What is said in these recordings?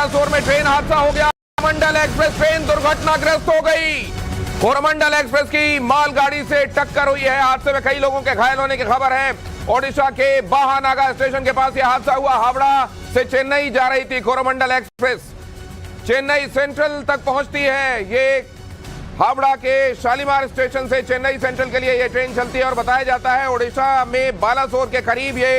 बालासोर में ट्रेन हादसा हो गया। कोरोमंडल एक्सप्रेस ट्रेन दुर्घटनाग्रस्त हो गई। कोरोमंडल एक्सप्रेस की मालगाड़ी से टक्कर हुई है। हादसे में कई लोगों के घायल होने की खबर है। ओडिशा के बाहानागा स्टेशन के पास यह हादसा हुआ। हावड़ा से चेन्नई जा रही थी कोरोमंडल एक्सप्रेस। चेन्नई सेंट्रल तक पहुंचती है। ये हावड़ा के शालीमार स्टेशन से चेन्नई सेंट्रल के लिए यह ट्रेन चलती है और बताया जाता है ओडिशा में बालासोर के करीब ये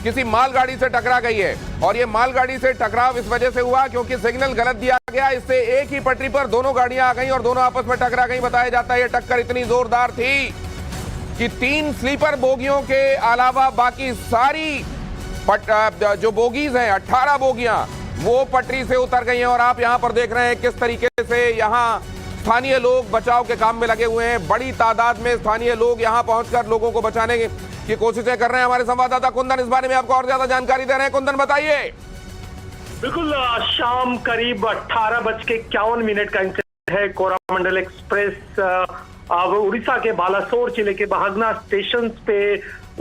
किसी मालगाड़ी से टकरा गई है। और ये मालगाड़ी से टकराव इस वजह से हुआ क्योंकि सिग्नल गलत दिया गया। इससे एक ही पटरी पर दोनों गाड़ियां आ गई और दोनों आपस में टकरा गई। बताया जाता है ये टक्कर इतनी जोरदार थी कि 3 स्लीपर बोगियों के अलावा बाकी सारी जो बोगीज हैं 18 बोगियां वो पटरी से उतर गई हैं। और आप यहां पर देख रहे हैं किस तरीके से यहां स्थानीय लोग बचाव के काम में लगे हुए हैं। बड़ी तादाद में स्थानीय लोग यहां पहुंचकर लोगों को बचाने की कोशिशें कर रहे हैं। हमारे संवाददाता कुंदन इस बारे में आपको और ज्यादा जानकारी दे रहे हैं। कुंदन बताइए। बिल्कुल, शाम करीब 18:51 का इंसिडेंट है। कोरोमंडल एक्सप्रेस उड़ीसा के बालासोर जिले के बहागना स्टेशन पे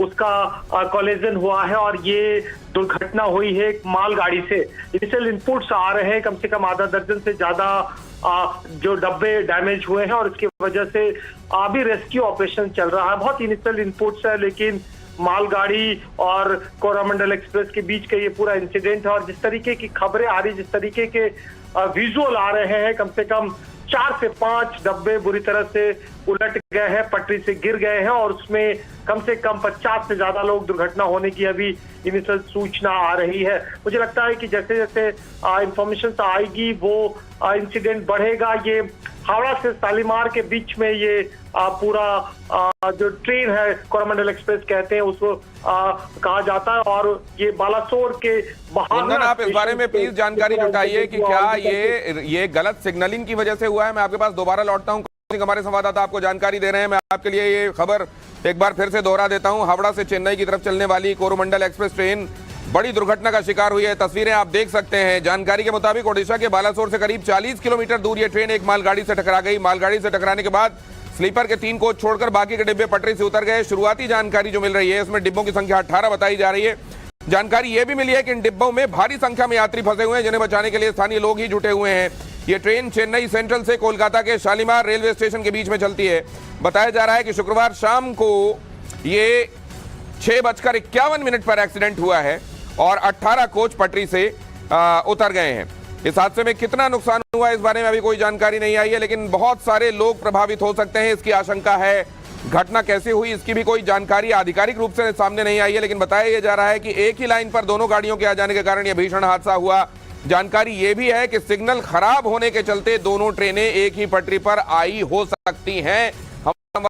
उसका कॉलिजन हुआ है और ये दुर्घटना हुई है एक मालगाड़ी से। इनिशियल इनपुट्स आ रहे हैं कम से कम आधा दर्जन से ज्यादा जो डब्बे डैमेज हुए हैं और इसकी वजह से अभी रेस्क्यू ऑपरेशन चल रहा है। बहुत इनिशियल इनपुट्स है, लेकिन मालगाड़ी और कोरोमंडल एक्सप्रेस के बीच का ये पूरा इंसिडेंट है। और जिस तरीके की खबरें आ रही, जिस तरीके के विजुअल आ रहे हैं, कम से कम 4 से 5 डब्बे बुरी तरह से उलट गए हैं, पटरी से गिर गए हैं और उसमें कम से कम 50 से ज्यादा लोग दुर्घटना होने की अभी इनिशियल सूचना आ रही है। मुझे लगता है कि जैसे जैसे इंफॉर्मेशन आएगी वो इंसिडेंट बढ़ेगा। ये हावड़ा से शालीमार के बीच में ये पूरा जो ट्रेन है कोरोमंडल एक्सप्रेस कहते हैं उसको कहा जाता है। और ये बालासोर के कुंदन, आप इस बारे में प्लीज जानकारी जुटाइए कि क्या ये गलत सिग्नलिंग की वजह से हुआ है। मैं आपके पास दोबारा लौटता हूं। हमारे संवाददाता आपको जानकारी दे रहे हैं। मैं आपके लिए ये खबर एक बार फिर से दोहरा देता हूं। हावड़ा से चेन्नई की तरफ चलने वाली कोरोमंडल एक्सप्रेस ट्रेन बड़ी दुर्घटना का शिकार हुई है। तस्वीरें आप देख सकते हैं। जानकारी के मुताबिक ओडिशा के बालासोर से करीब 40 किलोमीटर दूर ये ट्रेन एक मालगाड़ी से टकरा गई। मालगाड़ी से टकराने के बाद स्लीपर के 3 कोच छोड़कर बाकी के डिब्बे पटरी से उतर गए। शुरुआती जानकारी जो मिल रही है इसमें डिब्बों की संख्या 18 बताई जा रही है। जानकारी यह भी मिली है कि इन डिब्बों में भारी संख्या में यात्री फंसे हुए हैं जिन्हें बचाने के लिए स्थानीय लोग ही जुटे हुए हैं। ये ट्रेन चेन्नई सेंट्रल से कोलकाता के शालीमार रेलवे स्टेशन के बीच में चलती है। बताया जा रहा है कि शुक्रवार शाम को ये 6:51 पर एक्सीडेंट हुआ है और 18 कोच पटरी से उतर गए हैं। इस हादसे में कितना नुकसान हुआ इस बारे में अभी कोई जानकारी नहीं आई है, लेकिन बहुत सारे लोग प्रभावित हो सकते हैं, इसकी आशंका है। घटना कैसे हुई इसकी भी कोई जानकारी आधिकारिक रूप से सामने नहीं आई है, लेकिन बताया जा रहा है कि एक ही लाइन पर दोनों गाड़ियों के आ जाने के कारण यह भीषण हादसा हुआ। जानकारी यह भी है कि सिग्नल खराब होने के चलते दोनों ट्रेनें एक ही पटरी पर आई हो सकती हैं।